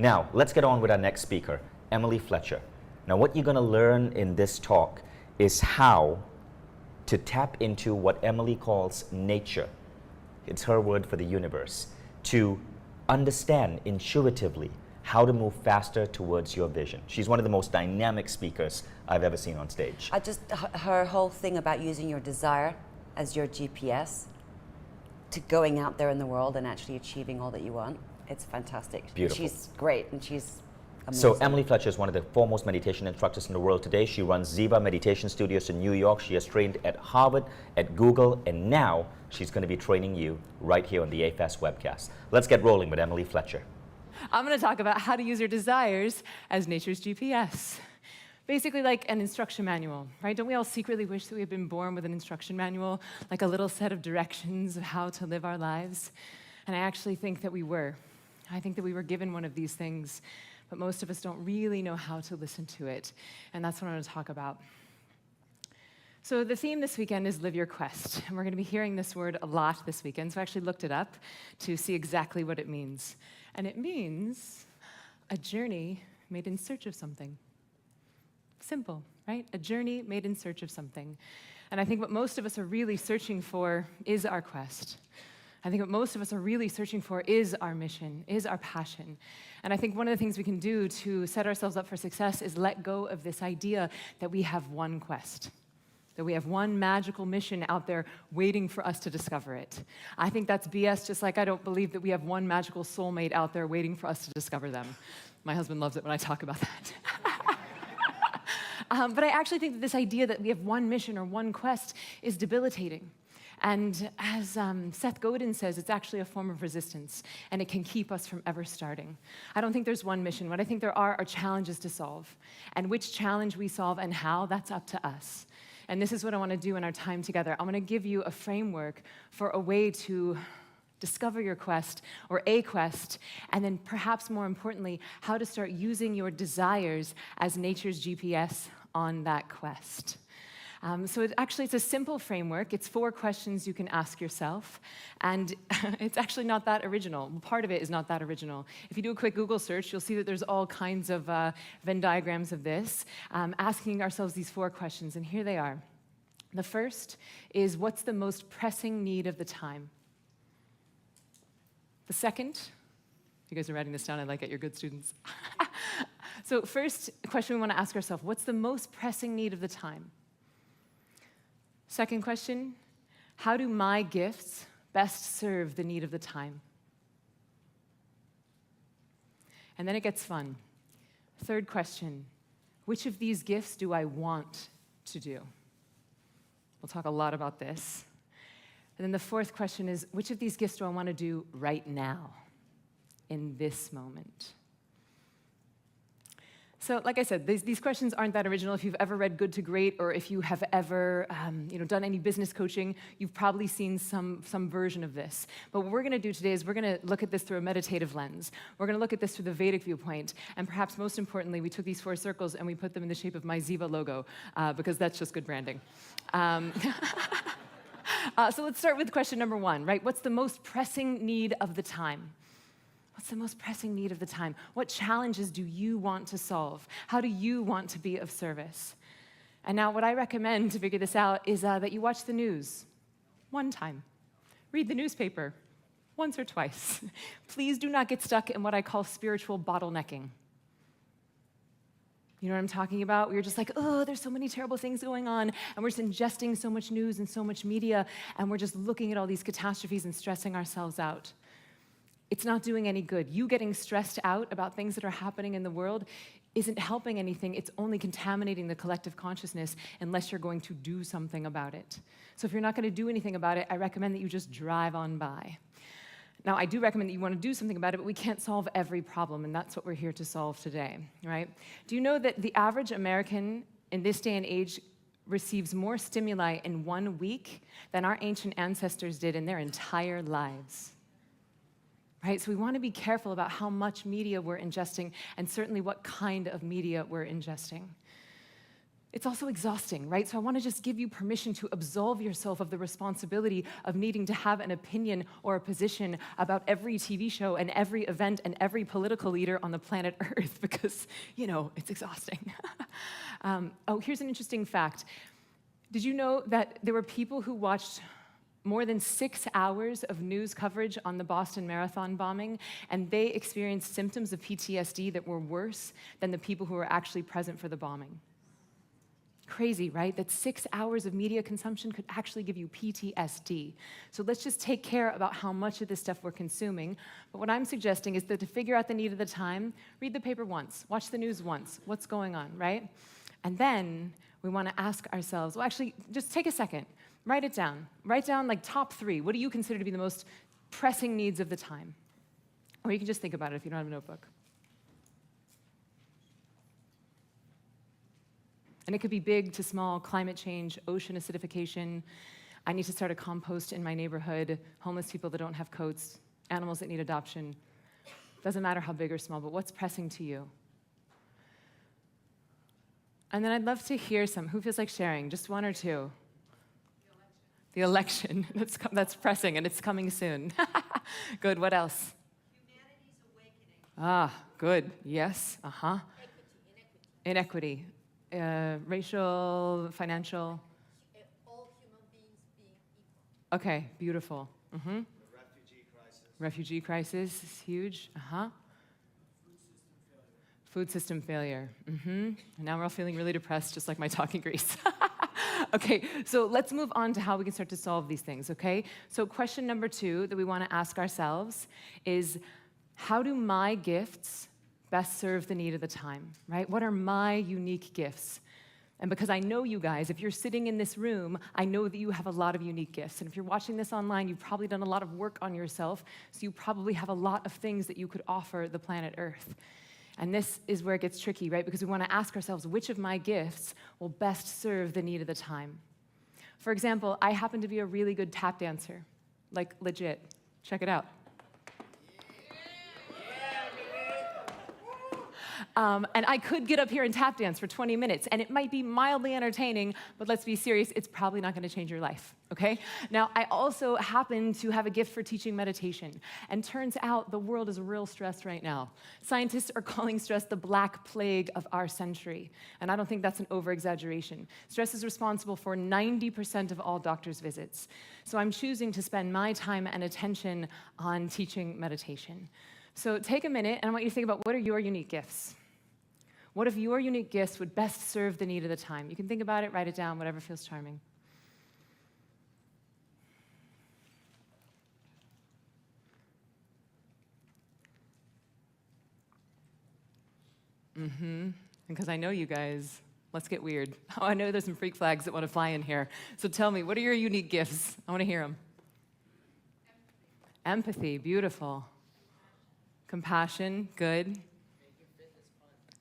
Now, let's get on with our next speaker, Emily Fletcher. Now, what you're going to learn in this talk is how to tap into what Emily calls nature. It's her word for the universe. To understand intuitively how to move faster towards your vision. She's one of the most dynamic speakers I've ever seen on stage. Her whole thing about using your desire as your GPS to going out there in the world and actually achieving all that you want, it's fantastic. Beautiful. And she's great, and she's amazing. So Emily Fletcher is one of the foremost meditation instructors in the world today. She runs Ziva Meditation Studios in New York. She has trained at Harvard, at Google, and now she's going to be training you right here on the AFAS webcast. Let's get rolling with Emily Fletcher. I'm going to talk about how to use your desires as nature's GPS. Basically like an instruction manual, right? Don't we all secretly wish that we had been born with an instruction manual, like a little set of directions of how to live our lives? And I actually think that we were. I think that we were given one of these things, but most of us don't really know how to listen to it. And that's what I'm going to talk about. So the theme this weekend is Live Your Quest. And we're going to be hearing this word a lot this weekend. So I actually looked it up to see exactly what it means. And it means a journey made in search of something. Simple, right? A journey made in search of something. And I think what most of us are really searching for is our quest. I think what most of us are really searching for is our mission, is our passion. And I think one of the things we can do to set ourselves up for success is let go of this idea that we have one quest, that we have one magical mission out there waiting for us to discover it. I think that's BS, just like I don't believe that we have one magical soulmate out there waiting for us to discover them. My husband loves it when I talk about that. But I actually think that this idea that we have one mission or one quest is debilitating. And as Seth Godin says, it's actually a form of resistance, and it can keep us from ever starting. I don't think there's one mission. What I think there are challenges to solve. And which challenge we solve and how, that's up to us. And this is what I want to do in our time together. I want to give you a framework for a way to discover your quest, or a quest, and then perhaps more importantly, how to start using your desires as nature's GPS on that quest. So it's a simple framework. It's 4 questions you can ask yourself, and it's actually not that original. Part of it is not that original. If you do a quick Google search, you'll see that there's all kinds of Venn diagrams of this, asking ourselves these 4 questions, and here they are. The first is, what's the most pressing need of the time? The second, you guys are writing this down, I like it, you're good students. So first question we want to ask ourselves, what's the most pressing need of the time? Second question, how do my gifts best serve the need of the time? And then it gets fun. Third question, which of these gifts do I want to do? We'll talk a lot about this. And then the fourth question is, which of these gifts do I want to do right now, in this moment? So, like I said, these questions aren't that original. If you've ever read Good to Great, or if you have ever done any business coaching, you've probably seen some version of this. But what we're going to do today is we're going to look at this through a meditative lens. We're going to look at this through the Vedic viewpoint. And perhaps most importantly, we took these 4 circles and we put them in the shape of my Ziva logo, because that's just good branding. So let's start with question number 1, right? What's the most pressing need of the time? What's the most pressing need of the time? What challenges do you want to solve? How do you want to be of service? And now what I recommend to figure this out is that you watch the news 1 time. Read the newspaper once or twice. Please do not get stuck in what I call spiritual bottlenecking. You know what I'm talking about? We're just like, oh, there's so many terrible things going on, and we're just ingesting so much news and so much media, and we're just looking at all these catastrophes and stressing ourselves out. It's not doing any good. You getting stressed out about things that are happening in the world isn't helping anything. It's only contaminating the collective consciousness unless you're going to do something about it. So if you're not going to do anything about it, I recommend that you just drive on by. Now, I do recommend that you want to do something about it, but we can't solve every problem, and that's what we're here to solve today, right? Do you know that the average American in this day and age receives more stimuli in 1 week than our ancient ancestors did in their entire lives? Right? So we want to be careful about how much media we're ingesting, and certainly what kind of media we're ingesting. It's also exhausting, right? So I want to just give you permission to absolve yourself of the responsibility of needing to have an opinion or a position about every TV show and every event and every political leader on the planet Earth because, it's exhausting. Here's an interesting fact. Did you know that there were people who watched more than 6 hours of news coverage on the Boston Marathon bombing, and they experienced symptoms of PTSD that were worse than the people who were actually present for the bombing? Crazy, right? That 6 hours of media consumption could actually give you PTSD. So let's just take care about how much of this stuff we're consuming. But what I'm suggesting is that to figure out the need of the time, read the paper once, watch the news once, what's going on, right? And then we want to ask ourselves, well, actually, just take a second, write it down. Write down like top 3. What do you consider to be the most pressing needs of the time? Or you can just think about it if you don't have a notebook. And it could be big to small: climate change, ocean acidification, I need to start a compost in my neighborhood, homeless people that don't have coats, animals that need adoption. Doesn't matter how big or small, but what's pressing to you? And then I'd love to hear some. Who feels like sharing? Just one or two? The election. That's pressing, and it's coming soon. Good. What else? Humanity's awakening. Good. Yes. Inequity. Racial, financial. All human beings being equal. Okay, beautiful. The refugee crisis. Refugee crisis is huge. Food system failure. And now we're all feeling really depressed, just like my talk in Greece. Okay, so let's move on to how we can start to solve these things, okay? So question number 2 that we want to ask ourselves is, how do my gifts best serve the need of the time, right? What are my unique gifts? And because I know you guys, if you're sitting in this room, I know that you have a lot of unique gifts. And if you're watching this online, you've probably done a lot of work on yourself, so you probably have a lot of things that you could offer the planet Earth. And this is where it gets tricky, right? Because we want to ask ourselves, which of my gifts will best serve the need of the time? For example, I happen to be a really good tap dancer, like legit. Check it out. And I could get up here and tap dance for 20 minutes, and it might be mildly entertaining, but let's be serious, it's probably not going to change your life, okay? Now, I also happen to have a gift for teaching meditation, and turns out the world is real stressed right now. Scientists are calling stress the black plague of our century, and I don't think that's an over-exaggeration. Stress is responsible for 90% of all doctors' visits. So I'm choosing to spend my time and attention on teaching meditation. So take a minute, and I want you to think about, what are your unique gifts? What if your unique gifts would best serve the need of the time? You can think about it, write it down, whatever feels charming. Because I know you guys, let's get weird. Oh, I know there's some freak flags that want to fly in here. So tell me, what are your unique gifts? I want to hear them. Empathy, beautiful. Compassion, good.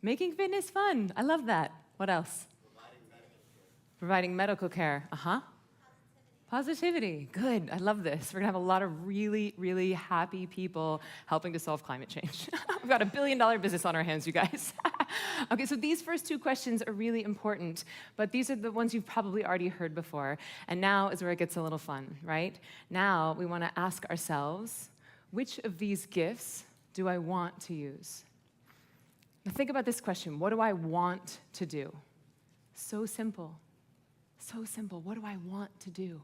Making fitness fun. I love that. What else? Providing medical care. Positivity. Good. I love this. We're going to have a lot of really, really happy people helping to solve climate change. We've got $1 billion business on our hands, you guys. Okay, so these first 2 questions are really important, but these are the ones you've probably already heard before. And now is where it gets a little fun, right? Now we want to ask ourselves, which of these gifts do I want to use? Now think about this question. What do I want to do? So simple. So simple. What do I want to do?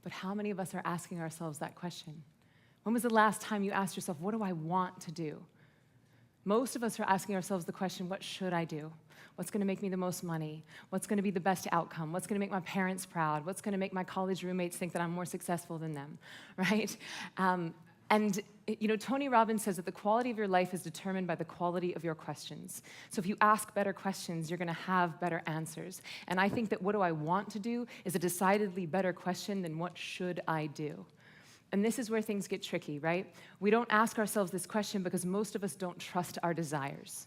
But how many of us are asking ourselves that question? When was the last time you asked yourself, what do I want to do? Most of us are asking ourselves the question, what should I do? What's going to make me the most money? What's going to be the best outcome? What's going to make my parents proud? What's going to make my college roommates think that I'm more successful than them, right? And Tony Robbins says that the quality of your life is determined by the quality of your questions. So if you ask better questions, you're going to have better answers. And I think that what do I want to do is a decidedly better question than what should I do? And this is where things get tricky, right? We don't ask ourselves this question because most of us don't trust our desires.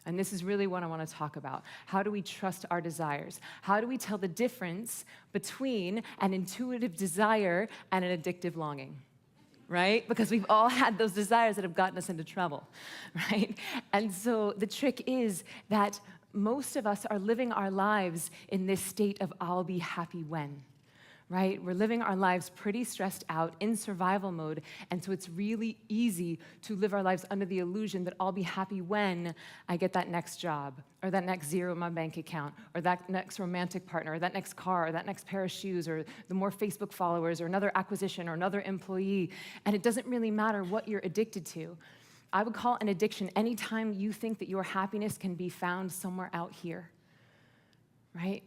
And this is really what I want to talk about. How do we trust our desires? How do we tell the difference between an intuitive desire and an addictive longing? Right? Because we've all had those desires that have gotten us into trouble, right? And so the trick is that most of us are living our lives in this state of I'll be happy when, right? We're living our lives pretty stressed out in survival mode, and so it's really easy to live our lives under the illusion that I'll be happy when I get that next job, or that next zero in my bank account, or that next romantic partner, or that next car, or that next pair of shoes, or the more Facebook followers, or another acquisition, or another employee. And it doesn't really matter what you're addicted to. I would call an addiction anytime you think that your happiness can be found somewhere out here, right?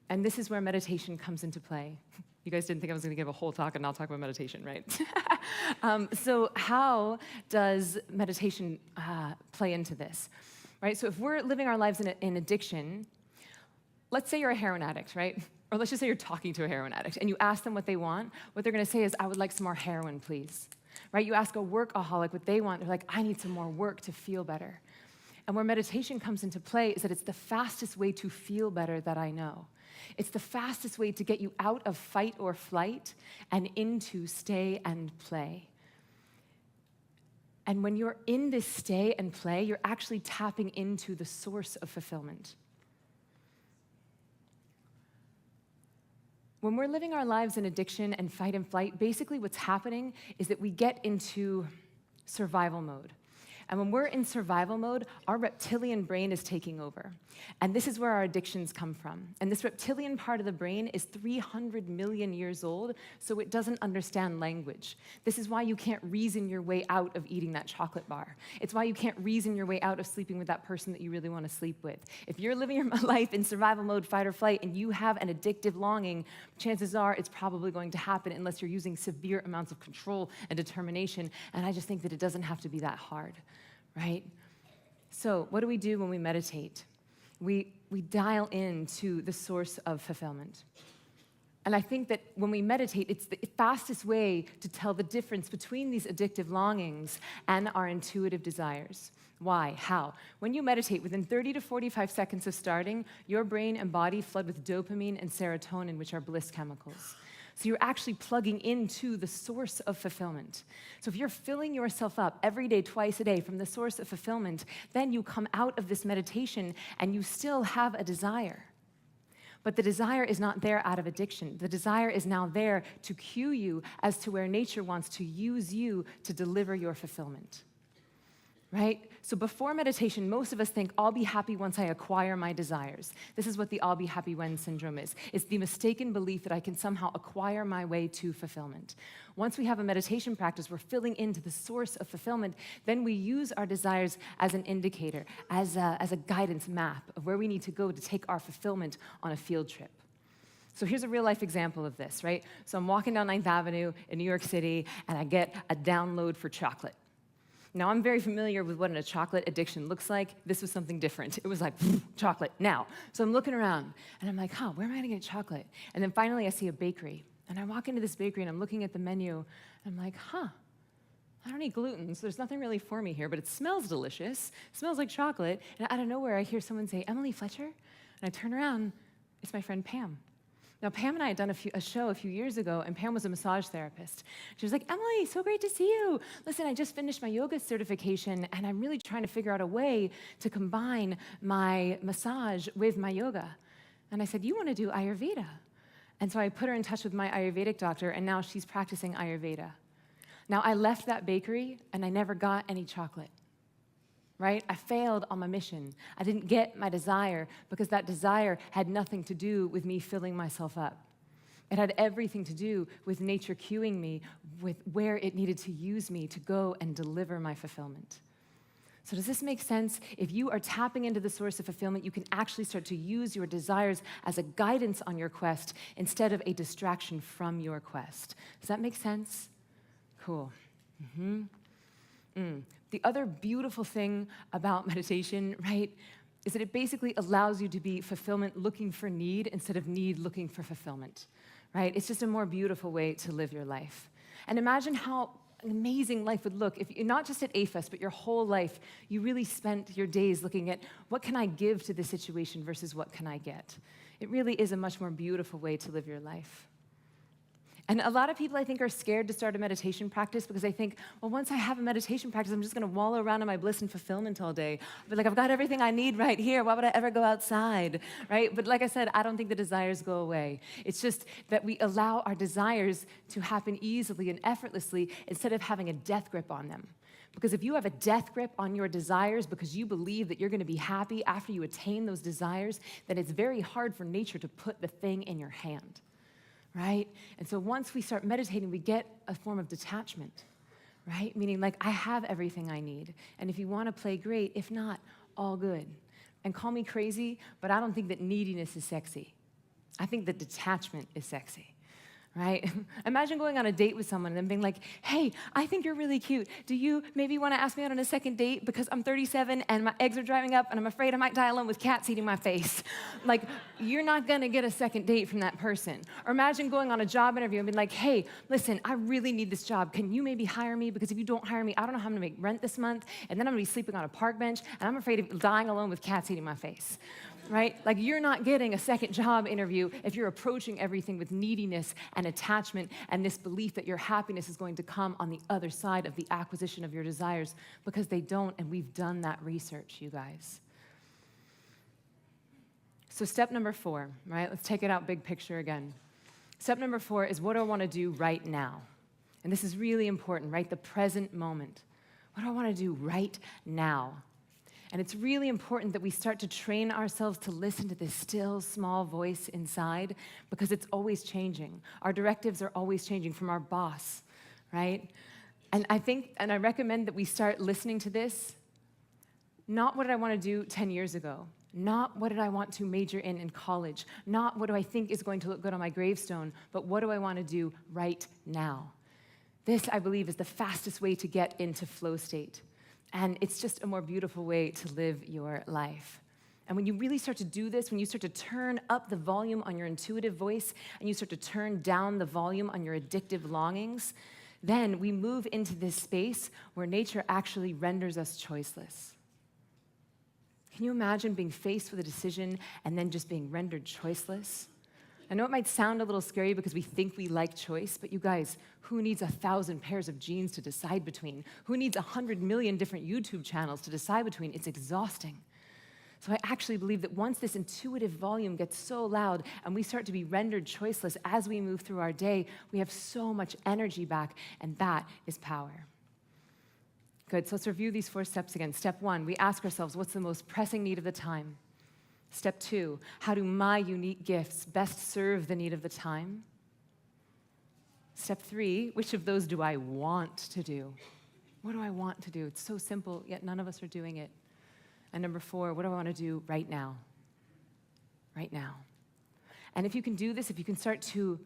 And this is where meditation comes into play. You guys didn't think I was going to give a whole talk and not talk about meditation, right? So how does meditation play into this, right? So if we're living our lives in addiction, let's say you're a heroin addict, right? Or let's just say you're talking to a heroin addict, and you ask them what they want. What they're going to say is, I would like some more heroin, please. Right? You ask a workaholic what they want. They're like, I need some more work to feel better. And where meditation comes into play is that it's the fastest way to feel better that I know. It's the fastest way to get you out of fight or flight and into stay and play. And when you're in this stay and play, you're actually tapping into the source of fulfillment. When we're living our lives in addiction and fight and flight, basically what's happening is that we get into survival mode. And when we're in survival mode, our reptilian brain is taking over. And this is where our addictions come from. And this reptilian part of the brain is 300 million years old, so it doesn't understand language. This is why you can't reason your way out of eating that chocolate bar. It's why you can't reason your way out of sleeping with that person that you really want to sleep with. If you're living your life in survival mode, fight or flight, and you have an addictive longing, chances are it's probably going to happen unless you're using severe amounts of control and determination. And I just think that it doesn't have to be that hard. Right? So what do we do when we meditate? We dial into the source of fulfillment. And I think that when we meditate, it's the fastest way to tell the difference between these addictive longings and our intuitive desires. Why? How? When you meditate, within 30 to 45 seconds of starting, your brain and body flood with dopamine and serotonin, which are bliss chemicals. So you're actually plugging into the source of fulfillment. So if you're filling yourself up every day, twice a day from the source of fulfillment, then you come out of this meditation and you still have a desire. But the desire is not there out of addiction. The desire is now there to cue you as to where nature wants to use you to deliver your fulfillment. Right? So before meditation, most of us think, I'll be happy once I acquire my desires. This is what the I'll be happy when syndrome is. It's the mistaken belief that I can somehow acquire my way to fulfillment. Once we have a meditation practice, we're filling into the source of fulfillment, then we use our desires as an indicator, as a guidance map of where we need to go to take our fulfillment on a field trip. So here's a real life example of this, right? So I'm walking down 9th Avenue in New York City, and I get a download for chocolate. Now, I'm very familiar with what a chocolate addiction looks like. This was something different. It was like, chocolate, now. So I'm looking around, and I'm like, where am I gonna get chocolate? And then finally, I see a bakery. And I walk into this bakery, and I'm looking at the menu, and I'm like, I don't eat gluten, so there's nothing really for me here, but it smells delicious. It smells like chocolate. And out of nowhere, I hear someone say, Emily Fletcher? And I turn around, it's my friend Pam. Now, Pam and I had done a show a few years ago, and Pam was a massage therapist. She was like, Emily, so great to see you. Listen, I just finished my yoga certification, and I'm really trying to figure out a way to combine my massage with my yoga. And I said, you want to do Ayurveda? And so I put her in touch with my Ayurvedic doctor, and now she's practicing Ayurveda. Now, I left that bakery, and I never got any chocolate. Right? I failed on my mission. I didn't get my desire because that desire had nothing to do with me filling myself up. It had everything to do with nature cueing me with where it needed to use me to go and deliver my fulfillment. So does this make sense? If you are tapping into the source of fulfillment, you can actually start to use your desires as a guidance on your quest instead of a distraction from your quest. Does that make sense? Cool. The other beautiful thing about meditation, right, is that it basically allows you to be fulfillment looking for need instead of need looking for fulfillment, right? It's just a more beautiful way to live your life. And imagine how an amazing life would look if you're not just at AFES, but your whole life, you really spent your days looking at what can I give to this situation versus what can I get. It really is a much more beautiful way to live your life. And a lot of people, I think, are scared to start a meditation practice because they think, well, once I have a meditation practice, I'm just going to wallow around in my bliss and fulfillment all day. But like, I've got everything I need right here. Why would I ever go outside, right? But like I said, I don't think the desires go away. It's just that we allow our desires to happen easily and effortlessly instead of having a death grip on them. Because if you have a death grip on your desires because you believe that you're going to be happy after you attain those desires, then it's very hard for nature to put the thing in your hand. Right? And so once we start meditating, we get a form of detachment, right? Meaning like, I have everything I need. And if you want to play, great. If not, all good. And call me crazy, but I don't think that neediness is sexy. I think that detachment is sexy. Right? Imagine going on a date with someone and then being like, hey, I think you're really cute. Do you maybe want to ask me out on a second date because I'm 37 and my eggs are driving up and I'm afraid I might die alone with cats eating my face? Like, you're not going to get a second date from that person. Or imagine going on a job interview and being like, hey, listen, I really need this job. Can you maybe hire me? Because if you don't hire me, I don't know how I'm going to make rent this month. And then I'm going to be sleeping on a park bench and I'm afraid of dying alone with cats eating my face. Right? Like, you're not getting a second job interview if you're approaching everything with neediness and attachment and this belief that your happiness is going to come on the other side of the acquisition of your desires, because they don't, and we've done that research, you guys. So step number 4, right? Let's take it out big picture again. Step number 4 is, what do I want to do right now? And this is really important, right? The present moment. What do I want to do right now? And it's really important that we start to train ourselves to listen to this still, small voice inside, because it's always changing. Our directives are always changing from our boss, right? And I recommend that we start listening to this, not what did I want to do 10 years ago, not what did I want to major in college, not what do I think is going to look good on my gravestone, but what do I want to do right now? This, I believe, is the fastest way to get into flow state. And it's just a more beautiful way to live your life. And when you really start to do this, when you start to turn up the volume on your intuitive voice and you start to turn down the volume on your addictive longings, then we move into this space where nature actually renders us choiceless. Can you imagine being faced with a decision and then just being rendered choiceless? I know it might sound a little scary because we think we like choice, but you guys, who needs 1,000 pairs of jeans to decide between? Who needs 100 million different YouTube channels to decide between? It's exhausting. So I actually believe that once this intuitive volume gets so loud and we start to be rendered choiceless as we move through our day, we have so much energy back, and that is power. Good, so let's review these 4 steps again. Step 1, we ask ourselves, what's the most pressing need of the time? Step 2, how do my unique gifts best serve the need of the time? Step 3, which of those do I want to do? What do I want to do? It's so simple, yet none of us are doing it. And number 4, what do I want to do right now? Right now. And if you can do this, if you can start to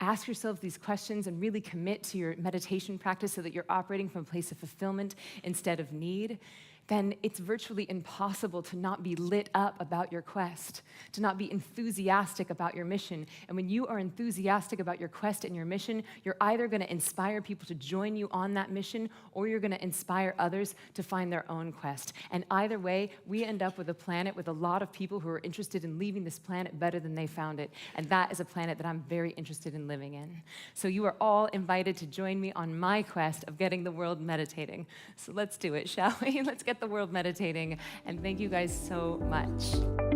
ask yourself these questions and really commit to your meditation practice so that you're operating from a place of fulfillment instead of need, then it's virtually impossible to not be lit up about your quest, to not be enthusiastic about your mission. And when you are enthusiastic about your quest and your mission, you're either going to inspire people to join you on that mission, or you're going to inspire others to find their own quest. And either way, we end up with a planet with a lot of people who are interested in leaving this planet better than they found it. And that is a planet that I'm very interested in living in. So you are all invited to join me on my quest of getting the world meditating. So let's do it, shall we? Let's get the world meditating. And thank you guys so much.